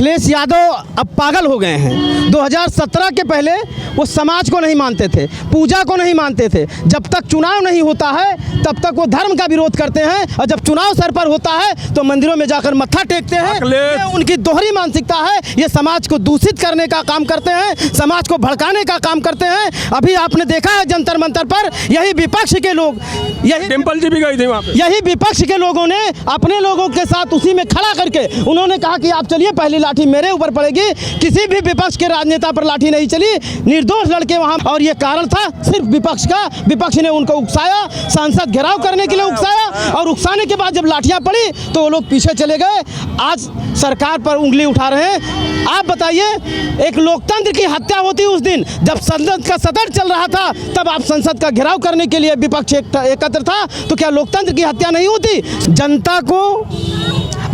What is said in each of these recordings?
अखिलेश यादव अब पागल हो गए हैं। 2017 के पहले वो समाज को नहीं मानते थे, पूजा को नहीं मानते थे। जब तक चुनाव नहीं होता है तब तक वो धर्म का विरोध करते हैं, और जब चुनाव सर पर होता है तो मंदिरों में जाकर मत्था टेकते हैं। ये उनकी दोहरी मानसिकता है। ये समाज को दूषित करने का काम करते हैं, समाज को भड़काने का काम करते हैं। अभी आपने देखा है जंतर मंतर पर यही विपक्ष के लोग, यही डिम्पल जी भी गई थी वहाँ पे, यही विपक्ष के लोगों ने अपने लोगों के साथ उसी में खड़ा करके उन्होंने कहा कि आप चलिए, पहली लाठी मेरे ऊपर पड़ेगी। किसी भी विपक्ष के राजनेता पर लाठी नहीं चली, निर्दोष लड़के वहां। और ये कारण था सिर्फ विपक्ष का। विपक्ष ने उनको उकसाया, सांसद घेराव करने के लिए उकसाया, और उकसाने के बाद जब लाठियां पड़ी तो वो लोग पीछे चले गए। आज सरकार पर उंगली उठा रहे हैं। आप बताइए, एक लोकतंत्र की हत्या होती उस दिन जब संसद का सत्र चल रहा था, तब आप संसद का घेराव करने के लिए विपक्ष एकत्र था, तो क्या लोकतंत्र की हत्या नहीं होती? जनता को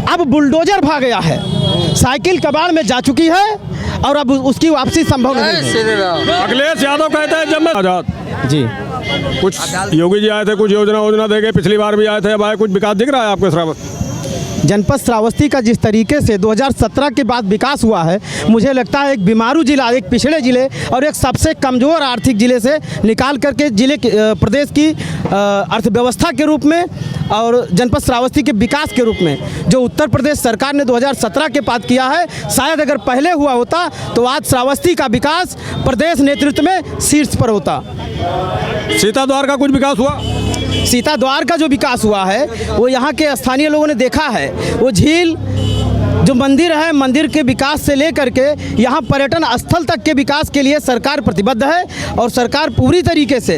अब बुलडोजर भा गया है, साइकिल कबाड़ में जा चुकी है, और अब उसकी वापसी संभव नहीं है। अखिलेश यादव कहते हैं जब मैं आजाद जी, कुछ योगी जी आए थे, कुछ योजना देंगे, पिछली बार भी आए थे, अब आए, कुछ विकास दिख रहा है आपको श्रावस्ती? जनपद श्रावस्ती का जिस तरीके से 2017 के बाद विकास हुआ है, मुझे लगता है एक बीमारू जिला, एक पिछड़े जिले और एक सबसे कमज़ोर आर्थिक जिले से निकाल करके जिले प्रदेश की अर्थव्यवस्था के रूप में और जनपद श्रावस्ती के विकास के रूप में जो उत्तर प्रदेश सरकार ने 2017 के बाद किया है, शायद अगर पहले हुआ होता तो आज श्रावस्ती का विकास प्रदेश नेतृत्व में शीर्ष पर होता। सीता द्वार का कुछ विकास हुआ? सीता द्वार का जो विकास हुआ है वो यहाँ के स्थानीय लोगों ने देखा है। वो झील जो मंदिर है, मंदिर के विकास से लेकर के यहाँ पर्यटन स्थल तक के विकास के लिए सरकार प्रतिबद्ध है, और सरकार पूरी तरीके से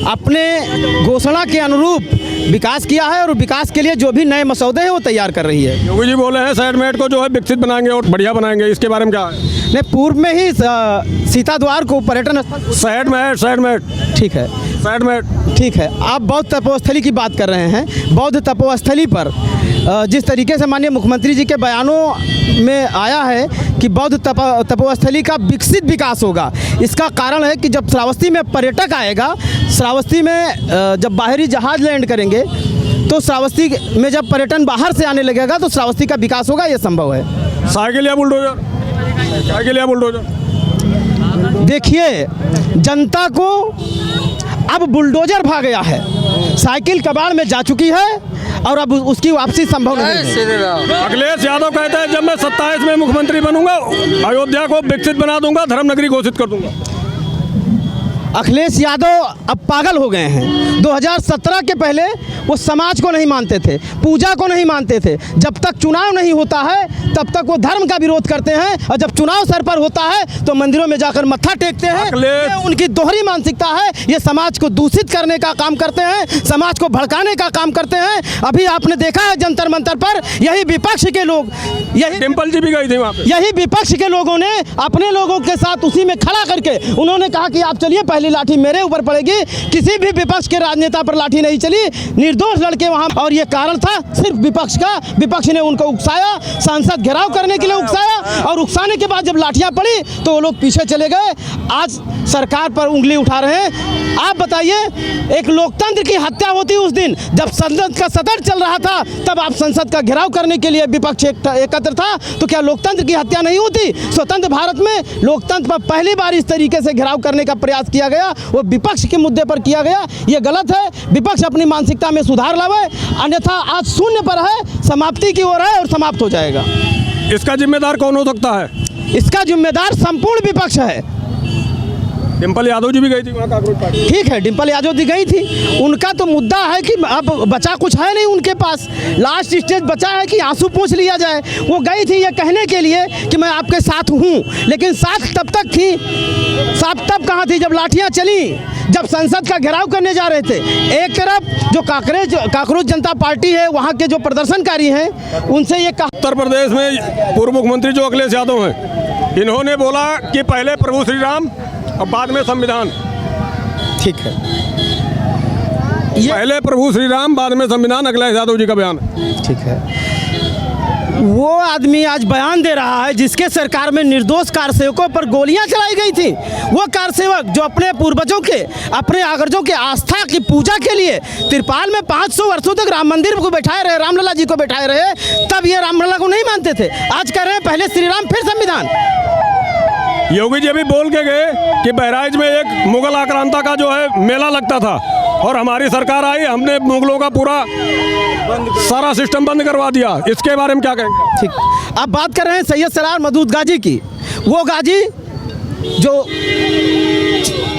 अपने घोषणा के अनुरूप विकास किया है, और विकास के लिए जो भी नए मसौदे हैं वो तैयार कर रही है। योगी जी बोले हैं सैडमेट को जो है विकसित बनाएंगे और बढ़िया बनाएंगे, इसके बारे में क्या है? नहीं, पूर्व में ही सीता द्वार को पर्यटन स्थल सैडमेट ठीक है, सैडमेट ठीक है। आप बौद्ध तपोस्थली की बात कर रहे हैं। बौद्ध तपोस्थली पर जिस तरीके से माननीय मुख्यमंत्री जी के बयानों में आया है कि बौद्ध तपोस्थली का विकसित विकास होगा, इसका कारण है कि जब श्रावस्ती में पर्यटक आएगा, श्रावस्ती में जब बाहरी जहाज लैंड करेंगे तो श्रावस्ती में जब पर्यटन बाहर से आने लगेगा तो श्रावस्ती का विकास होगा, ये संभव है। साइकिल या बुलडोजर? साइकिल या बुलडोजर? देखिए, जनता को अब बुलडोजर भा गया है, साइकिल कबाड़ में जा चुकी है, और अब उसकी वापसी संभव नहीं है। अखिलेश यादव कहते हैं जब मैं 27 में मुख्यमंत्री बनूंगा, अयोध्या को विकसित बना दूंगा, धर्म नगरी घोषित कर दूंगा। अखिलेश यादव अब पागल हो गए हैं। 2017 के पहले वो समाज को नहीं मानते थे, पूजा को नहीं मानते थे। जब तक चुनाव नहीं होता है तब तक वो धर्म का विरोध करते हैं, और जब चुनाव सर पर होता है तो मंदिरों में जाकर मत्था टेकते हैं। ये उनकी दोहरी मानसिकता है। ये समाज को दूषित करने का काम करते हैं, समाज को भड़काने का काम करते हैं। अभी आपने देखा है जंतर मंतर पर यही विपक्ष के लोग, यही डिम्पल जी भी गई थी वहाँ पे, यही विपक्ष के लोगों ने अपने लोगों के साथ उसी में खड़ा करके उन्होंने कहा कि आप चलिए, पहली लाठी मेरे ऊपर पड़ेगी। किसी भी विपक्ष के राजनेता पर लाठी नहीं चली, निर्दोष लड़के वहां। और ये कारण था सिर्फ विपक्ष का। विपक्ष ने उनको उकसाया, सांसद घेराव करने के लिए उकसाया, और उकसाने के बाद जब लाठियां पड़ी तो वो लोग पीछे चले गए। आज सरकार पर उंगली उठा रहे हैं। आप बताइए, एक लोकतंत्र की हत्या होती उस दिन जब संसद का सत्र चल रहा था, तब आप संसद का घेराव करने के लिए विपक्ष एकत्र था, तो क्या लोकतंत्र की हत्या नहीं होती? स्वतंत्र भारत में लोकतंत्र पर पहली बार इस तरीके से घेराव करने का प्रयास किया गया, वो विपक्ष के मुद्दे पर किया गया। ये गलत है। विपक्ष अपनी मानसिकता में सुधार लावे, अन्यथा आज शून्य पर है, समाप्ति की ओर है और समाप्त हो जाएगा। इसका जिम्मेदार कौन हो सकता है? इसका जिम्मेदार संपूर्ण विपक्ष है। डिम्पल यादव जी भी गई थी वहाँ कांग्रेस पार्टी। ठीक है, डिम्पल यादव जी गई थी। उनका तो मुद्दा है कि अब बचा कुछ है नहीं उनके पास, लास्ट स्टेज बचा है कि आंसू पोंछ लिया जाए। वो गई थी ये कहने के लिए कि मैं आपके साथ हूँ, लेकिन साथ तब तक थी, साथ तब कहाँ थी जब लाठियाँ चली, जब संसद का घेराव करने जा रहे थे। एक तरफ जो कांग्रेस जनता पार्टी है, वहाँ के जो प्रदर्शनकारी हैं, उनसे ये कहा। उत्तर प्रदेश में पूर्व मुख्यमंत्री जो अखिलेश यादव हैं, इन्होंने बोला कि पहले प्रभु श्री राम और बाद में संविधान। ठीक है, पहले प्रभु श्री राम बाद में संविधान, अखिलेश यादव जी का बयान। ठीक है। वो आदमी आज बयान दे रहा है जिसके सरकार में निर्दोष कारसेवकों पर गोलियां चलाई गई थी। वो कारसेवक जो अपने पूर्वजों के, अपने अग्रजों के आस्था की पूजा के लिए तिरपाल में 500 वर्षों तक राम मंदिर को बैठाए रहे, रामलला जी को बैठाए रहे, तब ये रामलला को नहीं मानते थे। आज कह रहे हैं पहले श्री राम फिर संविधान। योगी जी अभी बोल के गए कि बहराइच में एक मुगल आक्रांता का जो है मेला लगता था और हमारी सरकार आई, हमने मुगलों का पूरा सारा सिस्टम बंद करवा दिया। इसके बारे में क्या कहेंगे? ठीक, अब बात कर रहे हैं सैयद सलार महमूद गाजी की। वो गाजी जो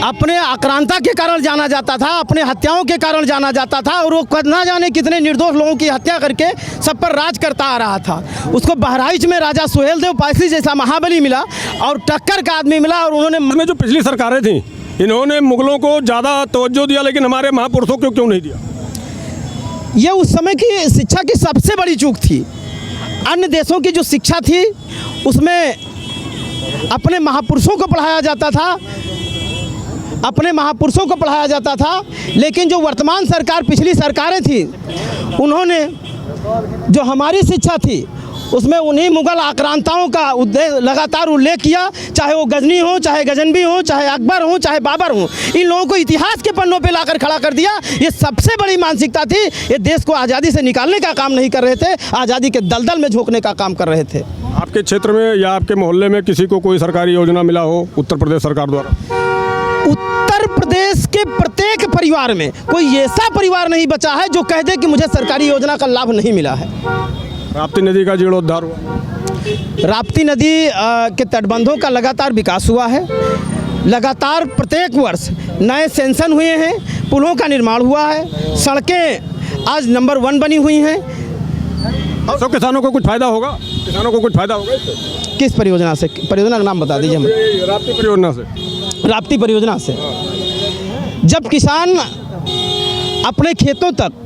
अपने आक्रांता के कारण जाना जाता था, अपने हत्याओं के कारण जाना जाता था, और वो ना जाने कितने निर्दोष लोगों की हत्या करके सब पर राज करता आ रहा था। उसको बहराइच में राजा सुहेल देव पायसी जैसा महाबली मिला और टक्कर का आदमी मिला, और उन्होंने जो पिछली सरकारें थी इन्होंने मुगलों को ज़्यादा तवज्जो दिया, लेकिन हमारे महापुरुषों को क्यों नहीं दिया? ये उस समय की शिक्षा की सबसे बड़ी चूक थी। अन्य देशों की जो शिक्षा थी उसमें अपने महापुरुषों को पढ़ाया जाता था, अपने महापुरुषों को पढ़ाया जाता था। लेकिन जो वर्तमान सरकार, पिछली सरकारें थी, उन्होंने जो हमारी शिक्षा थी उसमें उन्हीं मुगल आक्रांताओं का लगातार उल्लेख किया, चाहे वो गजनी हो, चाहे गजनवी हो, चाहे अकबर हो, चाहे बाबर हो। इन लोगों को इतिहास के पन्नों पे लाकर खड़ा कर दिया। ये सबसे बड़ी मानसिकता थी। ये देश को आज़ादी से निकालने का काम नहीं कर रहे थे, आज़ादी के दलदल में झोंकने का काम कर रहे थे। आपके क्षेत्र में या आपके मोहल्ले में किसी को कोई सरकारी योजना मिला हो उत्तर प्रदेश सरकार द्वारा? उत्तर प्रदेश के प्रत्येक परिवार में कोई ऐसा परिवार नहीं बचा है जो कह दे कि मुझे सरकारी योजना का लाभ नहीं मिला है। राप्ती नदी का जीर्णोद्धार हुआ? राप्ती नदी के तटबंधों का लगातार विकास हुआ है। लगातार प्रत्येक वर्ष नए सेंसन हुए हैं, पुलों का निर्माण हुआ है, सड़कें आज नंबर 1 बनी हुई हैं। और सब किसानों को कुछ फायदा होगा? किसानों को कुछ फायदा होगा इससे? किस परियोजना से? परियोजना का नाम बता दीजिए हमें। राप्ती परियोजना से। राप्ती परियोजना से जब किसान अपने खेतों तक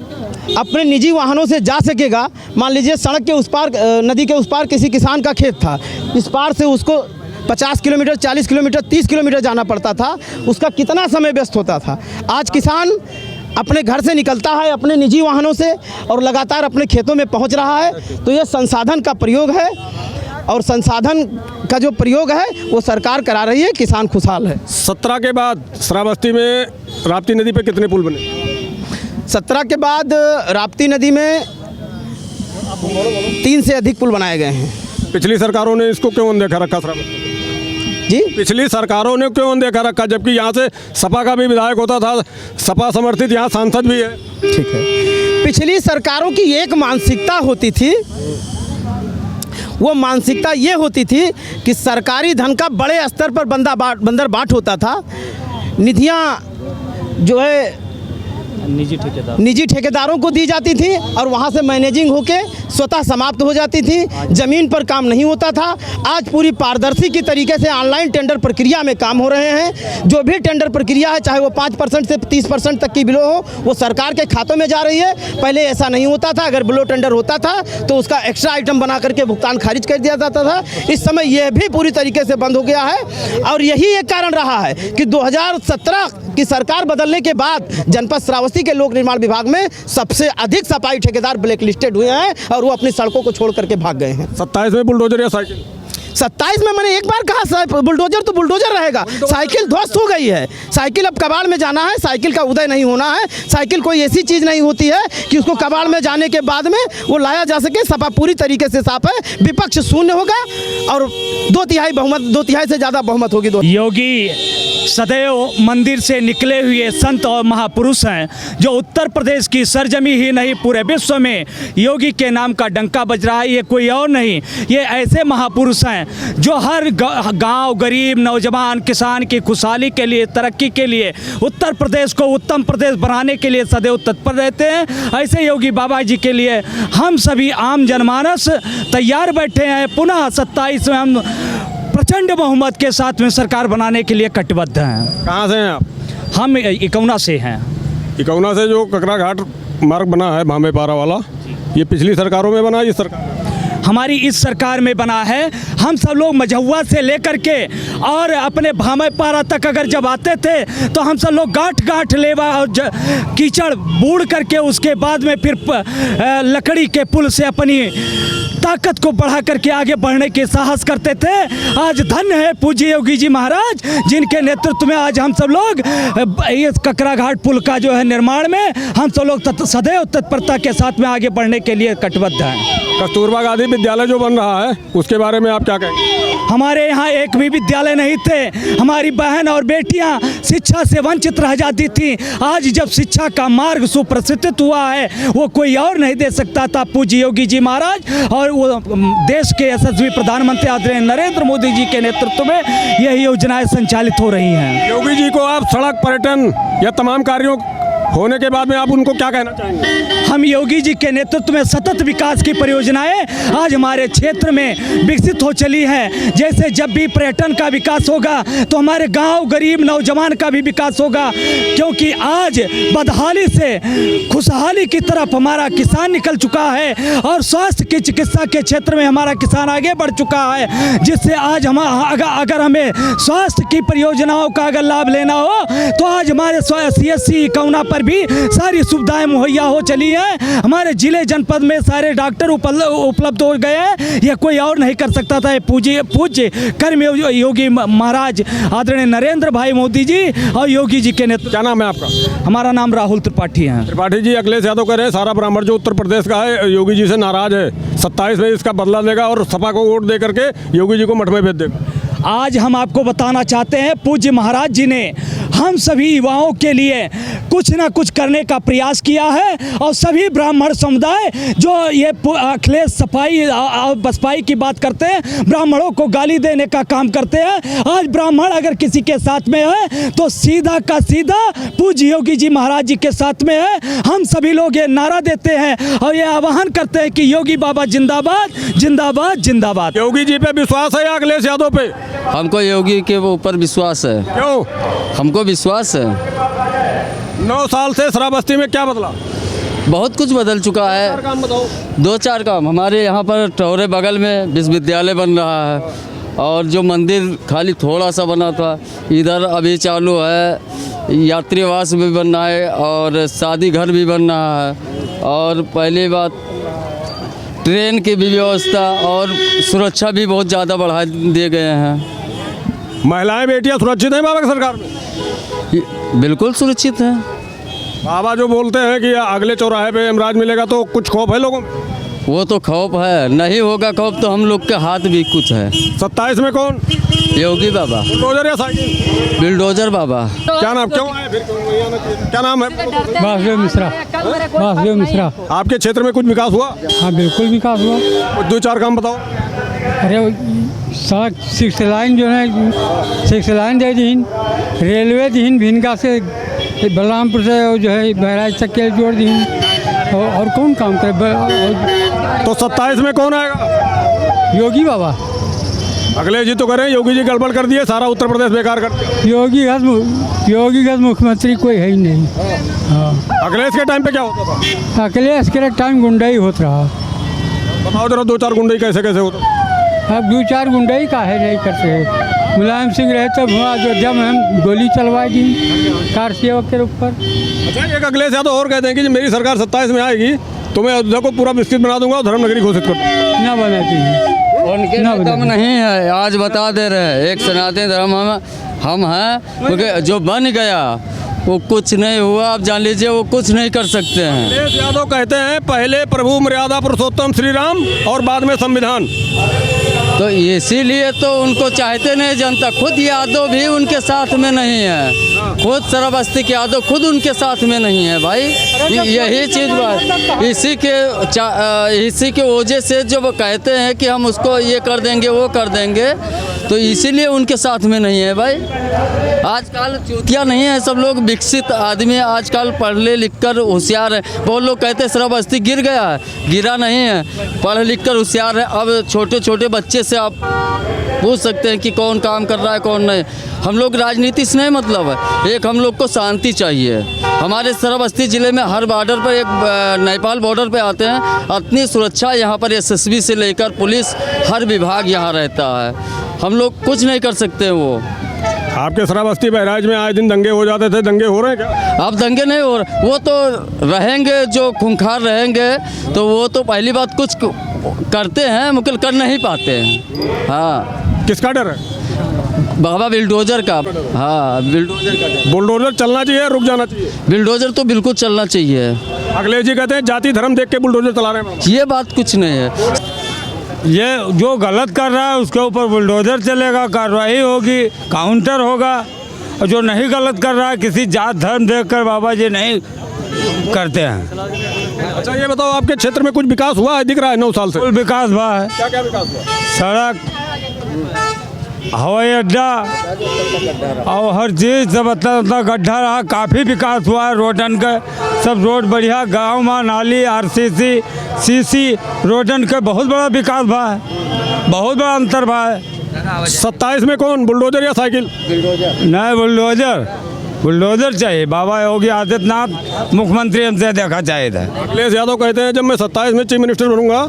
अपने निजी वाहनों से जा सकेगा, मान लीजिए सड़क के उस पार, नदी के उस पार किसी किसान का खेत था, इस पार से उसको 50 किलोमीटर, 40 किलोमीटर, 30 किलोमीटर जाना पड़ता था, उसका कितना समय व्यस्त होता था। आज किसान अपने घर से निकलता है अपने निजी वाहनों से और लगातार अपने खेतों में पहुंच रहा है। तो ये संसाधन का प्रयोग है, और संसाधन का जो प्रयोग है वो सरकार करा रही है, किसान खुशहाल है। 17 के बाद श्रावस्ती में राप्ती नदी पे कितने पुल बने? 17 के बाद राप्ती नदी में 3 से अधिक पुल बनाए गए हैं। पिछली सरकारों ने इसको क्यों अनदेखा रखा? श्रावस्ती जी, पिछली सरकारों ने क्यों अनदेखा रखा, जबकि यहाँ से सपा का भी विधायक होता था, सपा समर्थित यहाँ सांसद भी है? ठीक है, पिछली सरकारों की एक मानसिकता होती थी, वो मानसिकता ये होती थी कि सरकारी धन का बड़े स्तर पर बंदर बाट होता था। निधियाँ जो है निजी ठेकेदारों को दी जाती थी और वहाँ से मैनेजिंग होके स्वतः समाप्त हो जाती थी। ज़मीन पर काम नहीं होता था। आज पूरी पारदर्शी की तरीके से ऑनलाइन टेंडर प्रक्रिया में काम हो रहे हैं। जो भी टेंडर प्रक्रिया है, चाहे वो 5% से 30% तक की बिलो हो, वो सरकार के खातों में जा रही है। पहले ऐसा नहीं होता था। अगर बिलो टेंडर होता था तो उसका एक्स्ट्रा आइटम बना करके भुगतान खारिज कर दिया जाता था। इस समय यह भी पूरी तरीके से बंद हो गया है, और यही एक कारण रहा है कि 2017 की सरकार बदलने के बाद जनपद श्रावस्ती के लोक निर्माण विभाग में सबसे अधिक सफाई ठेकेदार ब्लैक लिस्टेड हुए हैं और वो अपनी सड़कों को छोड़ करके भाग गए हैं। 27 में बुलडोजर या साइकिल? 27 में मैंने एक बार कहा बुलडोजर तो बुलडोजर रहेगा। साइकिल ध्वस्त हो गई है। साइकिल अब कबाड़ में जाना है। साइकिल का उदय नहीं होना है। साइकिल कोई ऐसी चीज़ नहीं होती है कि उसको कबाड़ में जाने के बाद में वो लाया जा सके। सपा पूरी तरीके से साफ है। विपक्ष शून्य होगा और 2/3 से ज़्यादा बहुमत होगी। योगी सदैव मंदिर से निकले हुए संत और महापुरुष हैं, जो उत्तर प्रदेश की सरजमी ही नहीं पूरे विश्व में योगी के नाम का डंका बज रहा है। ये कोई और नहीं, ये ऐसे महापुरुष हैं जो हर गांव, गरीब, नौजवान, किसान की खुशहाली के लिए, तरक्की के लिए, उत्तर प्रदेश को उत्तम प्रदेश बनाने के लिए सदैव तत्पर रहते हैं। ऐसे योगी बाबा जी के लिए हम सभी आम जनमानस तैयार बैठे हैं। पुनः 27 में हम प्रचंड बहुमत के साथ में सरकार बनाने के लिए कटिबद्ध हैं। कहाँ से हैं आप? हम इकौना से हैं। इकौना से जो ककरा घाट मार्ग बना है भामे पारा वाला, ये पिछली सरकारों में बना, ये सरकार हमारी इस सरकार में बना है। हम सब लोग मझौवा से लेकर के और अपने भामे पारा तक अगर जब आते थे तो हम सब लोग गांठ लेवा और कीचड़ बूढ़ करके उसके बाद में फिर लकड़ी के पुल से अपनी ताकत को बढ़ा करके आगे बढ़ने के साहस करते थे। आज धन्य है पूज्य योगी जी महाराज, जिनके नेतृत्व में आज हम सब लोग इस ककरा घाट पुल का जो है निर्माण में हम सब लोग सदैव तत्परता के साथ में आगे बढ़ने के लिए कटिबद्ध हैं। कस्तूरबा गांधी विद्यालय जो बन रहा है उसके बारे में आप क्या कहेंगे? हमारे यहाँ एक भी विद्यालय नहीं थे, हमारी बहन और बेटियां शिक्षा से वंचित रह जाती थी। आज जब शिक्षा का मार्ग सुप्रतिष्ठित हुआ है, वो कोई और नहीं दे सकता था, पूज्य योगी जी महाराज और वो देश के यशस्वी प्रधानमंत्री आदरणीय नरेंद्र मोदी जी के नेतृत्व में यही योजनाएं संचालित हो रही हैं। योगी जी को आप सड़क, पर्यटन या तमाम कार्यों होने के बाद में आप उनको क्या कहना चाहेंगे? हम योगी जी के नेतृत्व में सतत विकास की परियोजनाएं आज हमारे क्षेत्र में विकसित हो चली हैं। जैसे जब भी पर्यटन का विकास होगा तो हमारे गांव गरीब नौजवान का भी विकास होगा, क्योंकि आज बदहाली से खुशहाली की तरफ हमारा किसान निकल चुका है और स्वास्थ्य की चिकित्सा के क्षेत्र में हमारा किसान आगे बढ़ चुका है, जिससे आज हम अगर हमें स्वास्थ्य की परियोजनाओं का अगर लाभ लेना हो तो आज हमारे CSC कौना पर भी सारी सुविधाएं मुहैया हो चली हैं। हमारे जिले जनपद में सारे डॉक्टर उपलब्ध हो गए हैं। यह कोई और नहीं कर सकता था। पूज्य कर्म योगी महाराज आदरणीय नरेंद्र भाई मोदी जी और योगी जी के नेतृत्व। क्या नाम है आपका? हमारा नाम राहुल त्रिपाठी है। त्रिपाठी जी, अखिलेश यादव कह रहे हैं सारा ब्राह्मण जो उत्तर प्रदेश का है योगी जी से नाराज है, 27 में इसका बदला लेगा और सपा को वोट दे करके योगी जी को मठ में भेज देगा। आज हम आपको बताना चाहते हैं, पूज्य महाराज जी ने हम सभी युवाओं के लिए कुछ ना कुछ करने का प्रयास किया है और सभी ब्राह्मण समुदाय जो ये अखिलेश सफाई और बसपाई की बात करते हैं, ब्राह्मणों को गाली देने का काम करते हैं। आज ब्राह्मण अगर किसी के साथ में है तो सीधा का सीधा पूज्य योगी जी महाराज जी के साथ में है। हम सभी लोग ये नारा देते हैं और ये आह्वान करते हैं कि योगी बाबा जिंदाबाद जिंदाबाद जिंदाबाद। योगी जी पे विश्वास है या अखिलेश यादव पे? हमको योगी के ऊपर विश्वास है। क्यों? हमको विश्वास है। 9 साल से शराबस्ती में क्या बदला? बहुत कुछ बदल चुका है। काम बताओ। 2-4 काम। हमारे यहाँ पर टोरे बगल में विश्वविद्यालय बन रहा है और जो मंदिर खाली थोड़ा सा बना था इधर अभी चालू है। यात्रीवास भी बन रहा है और शादी घर भी बन रहा है। और पहली बात ट्रेन की भी व्यवस्था और सुरक्षा भी बहुत ज़्यादा बढ़ा दिए गए हैं। महिलाएं बेटियां सुरक्षित हैं बाबा की सरकार में? बिल्कुल सुरक्षित है। बाबा जो बोलते हैं कि अगले चौराहे पे यमराज मिलेगा, तो कुछ खौफ है लोगों में? वो तो खौफ है, नहीं होगा खौफ तो हम लोग के हाथ भी कुछ है। 27 में कौन? योगी बाबा। बुलडोजर या साइकिल? बिल्डोजर बाबा। क्या नाम? क्यों आए फिर? क्या नाम है? वासुदेव मिश्रा। वासुदेव मिश्रा। आपके क्षेत्र में कुछ विकास हुआ? हाँ बिल्कुल विकास हुआ। 2-4 काम बताओ। अरे सड़क 6 लाइन जो है 6 लाइन दे दीन, रेलवे दीन भिनगा से बलरामपुर से जो है बहराइच तक के जोड़ दीन, और कौन काम करे? तो 27 में कौन आएगा? योगी बाबा। अखिलेश जी तो कह रहे हैं योगी जी गड़बड़ कर दिए, सारा उत्तर प्रदेश बेकार कर दिया। योगी का मुख्यमंत्री कोई है ही नहीं। हाँ। अखिलेश के टाइम पे क्या होता था? अखिलेश के टाइम गुंडाई होता रहा। बताओ जरा 2-4 गुंडे कैसे कैसे होता? अब 2-4 गुंडाई का है नहीं करते। मुलायम सिंह रहे तब अयोध्या में हम गोली चलवा दी कार सेवक के ऊपर। अच्छा, एक अखिलेश यादव और कहते हैं कि मेरी सरकार 27 में आएगी तो मैं अयोध्या को पूरा विकसित बना दूंगा और धर्मनगरी घोषित कर दूंगा। ना बनाती है, उनके दम नहीं है। आज बता दे रहे हैं, एक सनातन धर्म हम हैं, क्योंकि जो बन गया वो कुछ नहीं हुआ। आप जान लीजिए वो कुछ नहीं कर सकते हैं। अखिलेश यादव कहते हैं पहले प्रभु मर्यादा पुरुषोत्तम श्री राम और बाद में संविधान। तो इसीलिए तो उनको चाहते नहीं जनता। खुद यादव भी उनके साथ में नहीं है, खुद शराबस्ती के यादव खुद उनके साथ में नहीं है भाई। यही चीज़ बात इसी के वजह से जो वो कहते हैं कि हम उसको ये कर देंगे वो कर देंगे, तो इसीलिए उनके साथ में नहीं है भाई। आजकल चूतिया नहीं है, सब लोग विकसित आदमी आजकल पढ़ लिख कर होशियार है। बहुत लोग कहते हैं शराबस्ती गिर गया है, गिरा नहीं है, पढ़ लिख कर होशियार है। अब छोटे छोटे बच्चे से आप पूछ सकते हैं कि कौन काम कर रहा है कौन नहीं। हम लोग राजनीति से नहीं मतलब है, एक हम लोग को शांति चाहिए। हमारे शराबस्ती ज़िले में हर बॉर्डर पर, एक नेपाल बॉर्डर पे आते हैं, इतनी सुरक्षा यहाँ पर SSB से लेकर पुलिस हर विभाग यहाँ रहता है। हम लोग कुछ नहीं कर सकते। वो आपके शराबस्ती बहराइच में आए दिन दंगे हो जाते थे, दंगे हो रहे हैं क्या? अब दंगे नहीं हो रहे, वो तो रहेंगे जो खूंखार रहेंगे, तो वो तो पहली बात कुछ करते हैं मुकिल कर नहीं पाते हैं। हाँ, किसका डर है? बाबा बिल्डोजर का। हाँ, बिल्डोजर का डर। बुलडोजर चलना चाहिए, रुक जाना चाहिए? बिल्डोजर तो बिल्कुल चलना चाहिए। अखिलेश जी कहते हैं जाति धर्म देख के बुलडोजर चला रहे हैं। ये बात कुछ नहीं है। ये जो गलत कर रहा है उसके ऊपर बुलडोजर चलेगा, कार्रवाई होगी, काउंटर होगा। और जो नहीं गलत कर रहा है किसी जात धर्म देखकर बाबा जी नहीं करते हैं। अच्छा ये बताओ, आपके क्षेत्र में कुछ विकास हुआ है? दिख रहा है 9 साल से। कुल विकास हुआ है, क्या क्या विकास हुआ? सड़क, हवाई अड्डा और हर चीज़ सब इतना गड्ढा रहा, काफ़ी विकास हुआ है। रोडन का सब रोड बढ़िया, गांव में नाली, आरसीसी, सीसी रोडन का बहुत बड़ा विकास हुआ है, बहुत बड़ा अंतर हुआ है। 27 में कौन, बुलडोजर या साइकिल? नहीं, बुलडोजर, बुलडोजर चाहिए। बाबा योगी आदित्यनाथ मुख्यमंत्री हमसे देखा चाहिए था। अखिलेश यादव कहते हैं जब मैं 27 में चीफ मिनिस्टर बनूंगा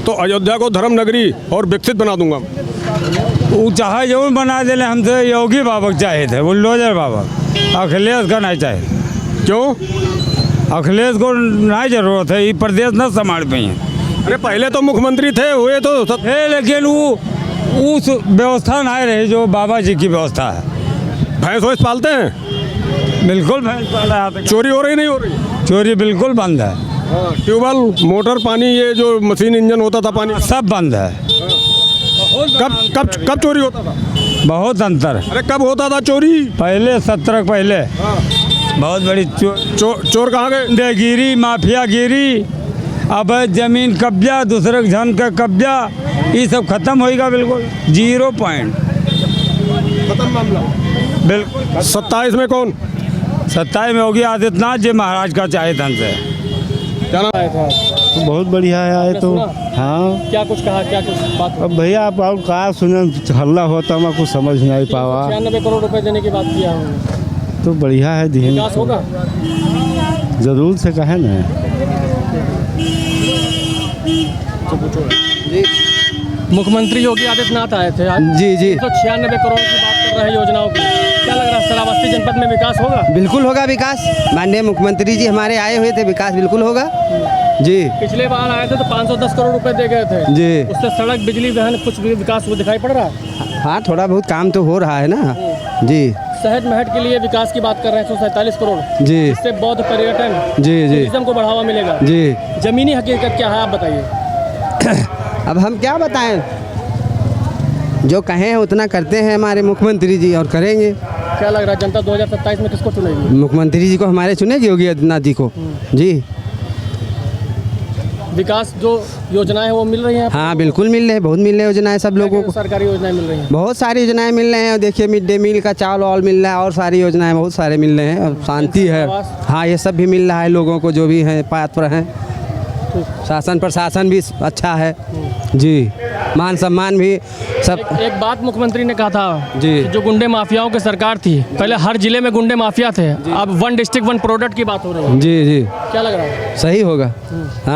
तो अयोध्या को धर्म नगरी और विकसित बना दूंगा। वो चाहे जरूर बना देने, हमसे योगी बाबा चाहिए थे, बुलडोजर बाबा। अखिलेश का नहीं चाहिए। क्यों? अखिलेश को नहीं जरूरत है, ये प्रदेश न संभाल पाई है। अरे पहले तो मुख्यमंत्री थे, हुए तो लेकिन वो उस व्यवस्था नहीं रही जो बाबा जी की व्यवस्था है। भैंस वैंस पालते हैं? बिल्कुल भैंस पाला जाता है। चोरी हो रही नहीं हो रही? चोरी बिल्कुल बंद है। ट्यूबवेल, मोटर, पानी, ये जो मशीन इंजन होता था पानी, सब बंद है। कब कब कब चोरी होता था? बहुत अंतर है। अरे कब होता था चोरी? पहले 17 पहले बहुत बड़ी चोर कहाँ गए? गुंडागिरी, माफियागिरी, अब जमीन कब्जा, दूसरे जन का कब्जा, ये सब खत्म होएगा बिल्कुल 0 पॉइंट। खत्म मामला बिल्कुल। 27 में कौन? 27 में होगी आदित्यनाथ जी महाराज का चाहे धन से। क्या नाम है? बहुत बढ़िया है आए तो। हाँ, क्या कुछ कहा, क्या कुछ बात? अब भैया आप और कहा सुने, हल्ला होता मैं कुछ समझ नहीं पावा। 96 करोड़ रुपए देने की बात किया हूँ, तो बढ़िया है, ध्यान विकास होगा जरूर से कहे ना। मुख्यमंत्री योगी आदित्यनाथ आए थे आज। जी जी 96 करोड़ की बात कर रहे हैं योजनाओं की। क्या लग रहा है श्रावस्ती जनपद में विकास होगा? बिल्कुल होगा विकास। माननीय मुख्यमंत्री जी हमारे आए हुए थे, विकास बिल्कुल होगा जी। पिछले बार आए थे तो 510 करोड़ रुपए दे गए थे जी। उससे सड़क, बिजली, वहन कुछ भी विकास वो दिखाई पड़ रहा है? हाँ, थोड़ा बहुत काम तो हो रहा है ना जी। शहद महट के लिए विकास की बात कर रहे हैं 147 करोड़, जी इससे बौद्ध पर्यटन, जी जी टूरिज्म को बढ़ावा मिलेगा। जी। जमीनी हकीकत क्या है आप बताइए। अब हम क्या बताएं, जो कहें हैं उतना करते हैं हमारे मुख्यमंत्री जी, और करेंगे। क्या लग रहा है जनता 2027 में किसको चुनेगी? मुख्यमंत्री जी को हमारे चुनेगी योगी आदित्यनाथ जी को जी। विकास जो योजनाएं हैं वो मिल रही हैं आपको? हाँ बिल्कुल मिल रहे हैं, बहुत मिल रहे हैं योजनाएं सब लोगों को। सरकारी योजनाएं मिल रही हैं? बहुत सारी योजनाएं मिल रहे हैं। देखिए मिड डे मील का चावल वावल मिल रहा है, और सारी योजनाएं बहुत सारे मिल रहे हैं। और शांति है, हाँ ये सब भी मिल रहा है लोगों को जो भी हैं पात्र हैं। शासन प्रशासन भी अच्छा है जी, मान सम्मान भी सब। एक बात मुख्यमंत्री ने कहा था जी। कि जो गुंडे माफियाओं की सरकार थी, पहले हर जिले में गुंडे माफिया थे, अब 1 डिस्ट्रिक्ट 1 प्रोडक्ट की बात हो रही है। जी जी क्या लग रहा है? सही होगा। हाँ।